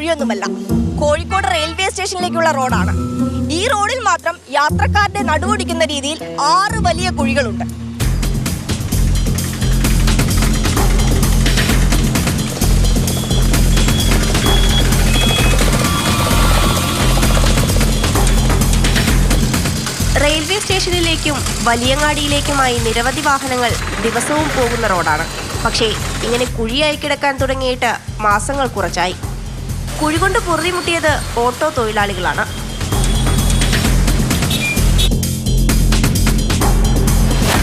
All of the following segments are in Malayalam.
കുഴിയൊന്നുമല്ല, കോഴിക്കോട് റെയിൽവേ സ്റ്റേഷനിലേക്കുള്ള റോഡാണ്. ഈ റോഡിൽ മാത്രം യാത്രക്കാരുടെ നടുവൊടിക്കുന്ന രീതിയിൽ 6 വലിയ കുഴികളുണ്ട്. റെയിൽവേ സ്റ്റേഷനിലേക്കും വലിയങ്ങാടിയിലേക്കുമായി നിരവധി വാഹനങ്ങൾ ദിവസവും പോകുന്ന റോഡാണ്. പക്ഷേ ഇങ്ങനെ കുഴിയായി കിടക്കാൻ തുടങ്ങിയിട്ട് മാസങ്ങൾ കുറച്ചായി. കുഴി കൊണ്ട് പൊറുതിമുട്ടിയത് ഓട്ടോ തൊഴിലാളികളാണ്.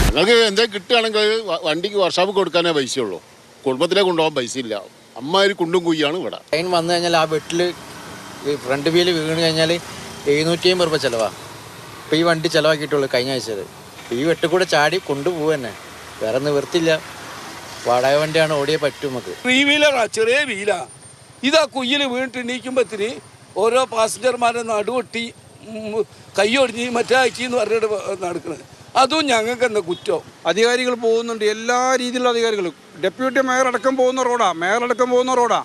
നിങ്ങൾക്ക് എന്തെങ്കിലും കിട്ടുകയാണെങ്കിൽ വണ്ടിക്ക് വർഷാപ്പ് കൊടുക്കാനേ പൈസയുള്ളൂ, കുടുംബത്തിലേക്ക് കൊണ്ടുപോകാൻ പൈസ ഇല്ല. അമ്മാതിരി കുണ്ടും കുഴിയാണ് ഇവിടെ. ട്രെയിൻ വന്നു കഴിഞ്ഞാൽ ആ വെട്ടിൽ ഫ്രണ്ട് വീല് വീണ് കഴിഞ്ഞാൽ 750 രൂപ ചിലവാണ്. ഇപ്പോൾ ഈ വണ്ടി ചിലവാക്കിയിട്ടുള്ളൂ കഴിഞ്ഞ ആഴ്ച. ഈ വെട്ടിക്കൂടെ ചാടി കൊണ്ടുപോകുക തന്നെ, വേറെ നിവൃത്തില്ല. വാടക വണ്ടിയാണ്, ഓടിയേ പറ്റും നമുക്ക്. 3 വീലറാ, ചെറിയ വീലാ. ഇതാ കുയ്യിൽ വീണിട്ട് എണീക്കുമ്പോഴത്തിന് ഓരോ പാസഞ്ചർമാരെ നടുവൊട്ടി കൈയൊടിഞ്ഞ് മറ്റേ അയച്ചെന്ന് പറഞ്ഞിട്ട് നടക്കുന്നത്. അതും ഞങ്ങൾക്ക് എന്താ കുറ്റം? അധികാരികൾ പോകുന്നുണ്ട്, എല്ലാ രീതിയിലുള്ള അധികാരികളും. ഡെപ്യൂട്ടി മേയർ അടക്കം പോകുന്ന റോഡാ.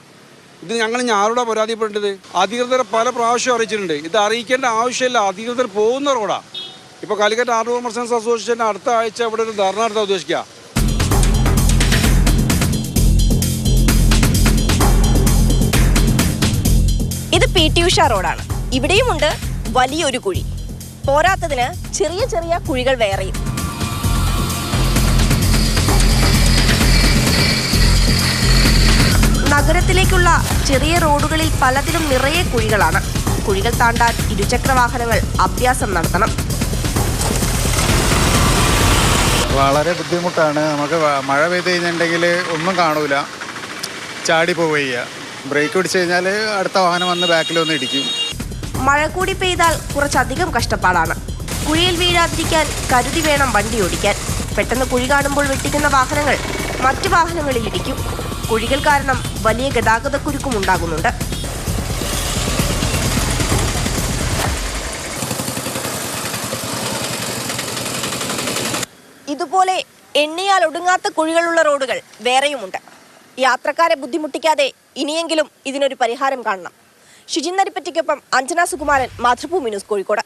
ഇത് ഞങ്ങൾ ആരോടാ പരാതിപ്പെട്ടത്? അധികൃതരെ പല പ്രാവശ്യം അറിയിച്ചിട്ടുണ്ട്. ഇത് അറിയിക്കേണ്ട ആവശ്യമില്ല, അധികൃതർ പോകുന്ന റോഡാ. ഇപ്പോൾ കാലിക്കറ്റ് ആർട്ട് കോമേഴ്സൻസ് അസോസിയേഷൻ അടുത്ത ആഴ്ച ഇവിടെ ഒരു ധർണ നടത്താൻ ഉദ്ദേശിക്കുക. ഇത് PT ഉഷ റോഡാണ്. ഇവിടെയുമുണ്ട് വലിയൊരു കുഴി. പോരാത്തതിന് ചെറിയ ചെറിയ കുഴികൾ വേറെയും. നഗരത്തിലേക്കുള്ള ചെറിയ റോഡുകളിൽ പലതിലും നിറയെ കുഴികളാണ്. കുഴികൾ താണ്ടാൻ ഇരുചക്ര വാഹനങ്ങൾ അഭ്യാസം നടത്തണം. വളരെ ബുദ്ധിമുട്ടാണ്. നമുക്ക് മഴ പെയ്ത് കഴിഞ്ഞിട്ടുണ്ടെങ്കിൽ ഒന്നും കാണൂല, ചാടി പോവുക. ബ്രേക്ക് പിടിച്ചു കഴിഞ്ഞാൽ അടുത്ത വാഹനം വന്ന് ബാക്കിൽ വന്ന് ഇടിക്കും. മഴ കൂടി പെയ്താൽ കുറച്ചധികം കഷ്ടപ്പാടാണ്. കുഴിയിൽ വീഴാതിരിക്കാൻ കരുതി വേണം വണ്ടി ഓടിക്കാൻ. പെട്ടെന്ന് കുഴി കാണുമ്പോൾ വെട്ടിക്കുന്ന വാഹനങ്ങൾ മറ്റു വാഹനങ്ങളിൽ ഇടിക്കും. കുഴികൾ കാരണം വലിയ ഗതാഗതക്കുരുക്കും ഉണ്ടാകുന്നുണ്ട്. ഇതുപോലെ എണ്ണിയാൽ ഒടുങ്ങാത്ത കുഴികളുള്ള റോഡുകൾ വേറെയുമുണ്ട്. യാത്രക്കാരെ ബുദ്ധിമുട്ടിക്കാതെ ഇനിയെങ്കിലും ഇതിനൊരു പരിഹാരം കാണണം. ഷിജിൻ നരിപ്പറ്റിക്കൊപ്പം അഞ്ജന സുകുമാരൻ, മാതൃഭൂമി ന്യൂസ്, കോഴിക്കോട്.